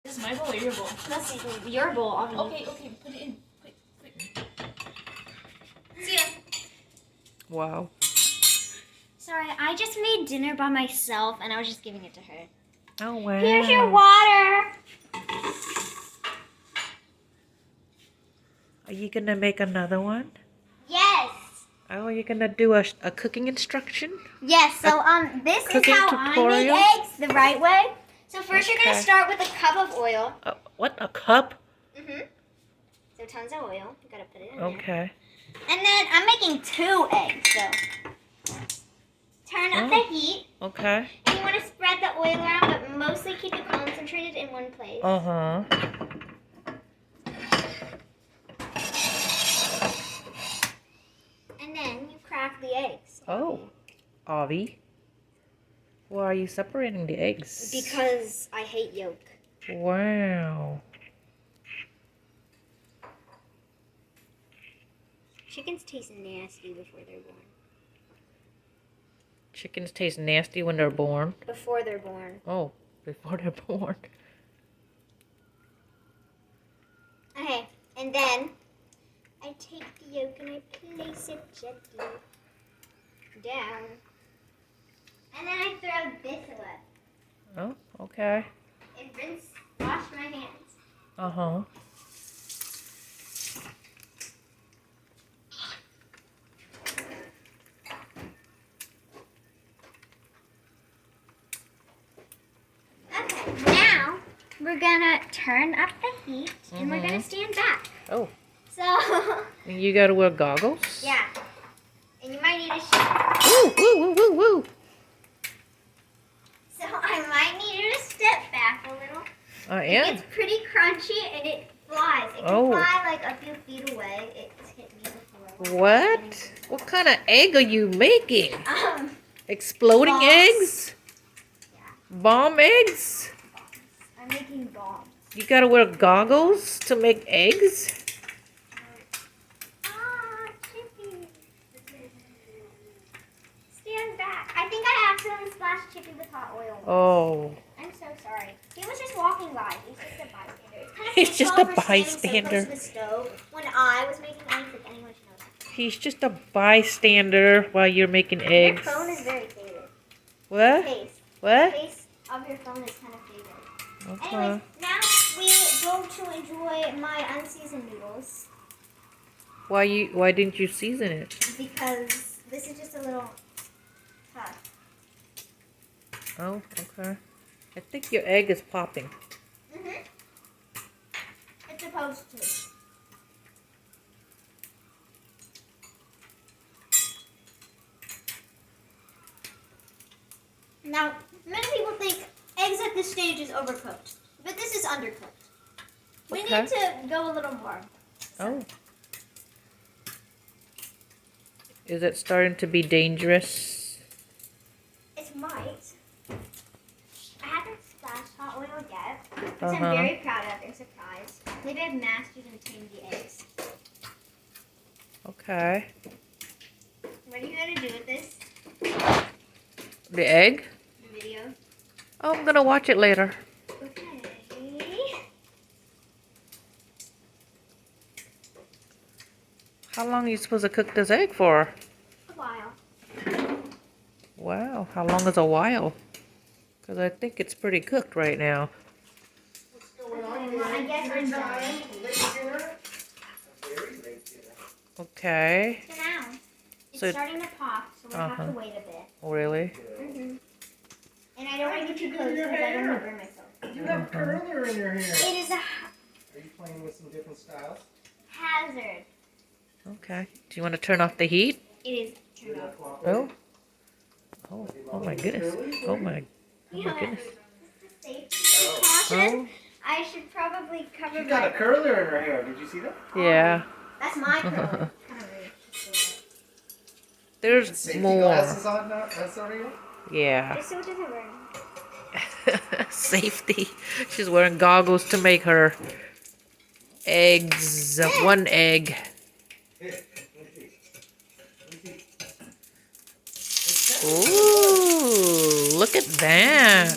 This is my bowl or your bowl? That's your bowl, obviously. Okay, put it in. Quick. See ya. Wow. Sorry, I just made dinner by myself and I was just giving it to her. Oh, wow. Here's your water. Are you going to make another one? Yes. Oh, you're going to do a cooking instruction? Yes, so this is cooking how tutorial? I make eggs the right way. So first you're going to Okay. start with a cup of oil. What, a cup? Mm-hmm. So tons of oil. You got to put it in there. Okay. And then I'm making 2 eggs, so turn up the heat. Okay. And you want to spread the oil around, but mostly keep it concentrated in one place. Uh-huh. And then you crack the eggs. Oh, Avi. Why are you separating the eggs? Because I hate yolk. Wow. Chickens taste nasty before they're born. Chickens taste nasty when they're born. Before they're born. Oh, before they're born. Okay, and then I take the yolk and I place it gently down. And then I throw this away. Oh, okay. And wash my hands. Uh-huh. Okay, now we're gonna turn up the heat and we're gonna stand back. Oh, So, you gotta wear goggles? yeah. And you might need a shirt. Woo, woo, woo, woo, woo. So I might need you to step back a little. I It am. gets pretty crunchy and it flies. It can fly like a few feet away. It's hit me before. What? What kind of egg are you making? Um, Exploding Bombs. eggs? Yeah. Bomb eggs? I'm making bombs. You gotta wear goggles to make eggs? Chippy. Stand back. I think I accidentally splashed Chippy with hot oil. Oh. I'm so sorry. He was just walking by. He's just a bystander. It's kind of He's just difficult a for standing so bystander. close to the stove. When I was making eggs, if anyone should know that. He's just a bystander while you're making eggs. Your phone is very faded. What? Case. The What? case of your phone is kind of faded. Okay. Anyways, now we go to enjoy my unseasoned noodles Why didn't you season it? because this is just a little tough. Oh, okay. I think your egg is popping. Mhm. It's supposed to. Now, many people think eggs at this stage is overcooked, but this is undercooked. We Okay. need to go a little more. Oh. Is it starting to be dangerous? It might. I haven't splashed hot oil yet, because Uh-huh. I'm very proud of their surprise. Maybe I've mastered and tamed the eggs. Okay. What are you going to do with this? The egg? The video? Oh, I'm gonna watch it later. Okay. How long are you supposed to cook this egg for? A while. Wow, how long is a while? Because I think it's pretty cooked right now. Okay, well, I guess I'm done. Okay. So now, it's So- starting to pop, so we'll have Uh-huh. to wait a bit. Oh, really? Mm-hmm. And I don't want to get too close because I don't want to burn myself. You have curler in your hair. It is a Are you playing with some different styles? hazard. Okay. Do you want to turn off the heat? It is turned off. Oh. Oh my goodness. Oh my You know, goodness. just a safety precaution. Oh. I should probably cover She's got a my... curler in her hair. Did you see that? Yeah. That's my curl. Kind of rude. There's Safety more. glasses on now, Soriya? Yeah. Just so it doesn't burn. Safety. She's wearing goggles to make her eggs. One egg. Ooh, look at that.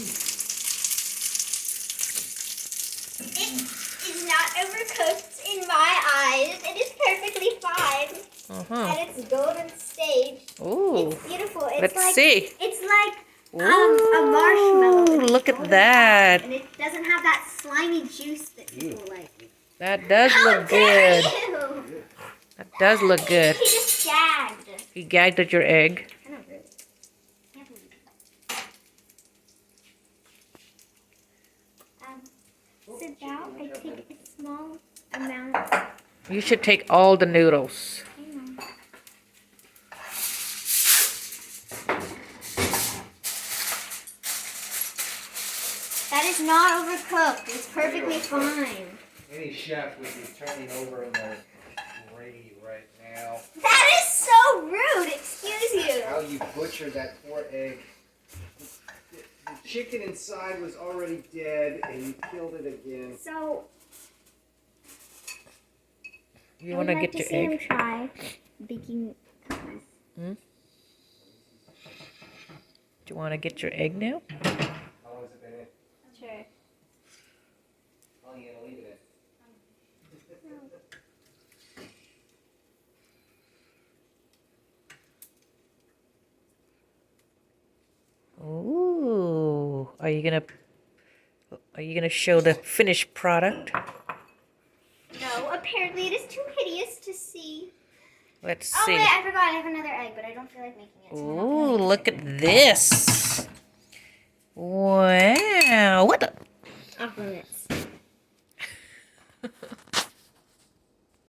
overcooked in my eyes. It is perfectly fine Uh-huh. at its golden stage. Ooh. It's beautiful. It's Let's like see. it's like a Ooh, marshmallow. and it's look at golden that. brown, and it doesn't have that slimy juice that people like. That does How look dare good. you? That does look good. He just gagged. You gagged at your egg. I don't really. Can't believe it. So now I take a small amount. You should take all the noodles. Hang on. That is not overcooked. It's perfectly fine. Any chef would be turning over in their grave right now. That is so rude. Excuse you. How you butchered that poor egg. The chicken inside was already dead, and you killed it again. So You want to get your egg? try baking cookies. Do you want to get your egg now? How long has it been in? Sure. How long are you going to leave it in? Ooh. Are you gonna show the finished product? No, apparently it is too hideous to see. Let's Oh see. wait, I forgot. I have another egg, but I don't feel like making it. So I'm not Ooh, gonna look at this. Wow. What the? Off limits.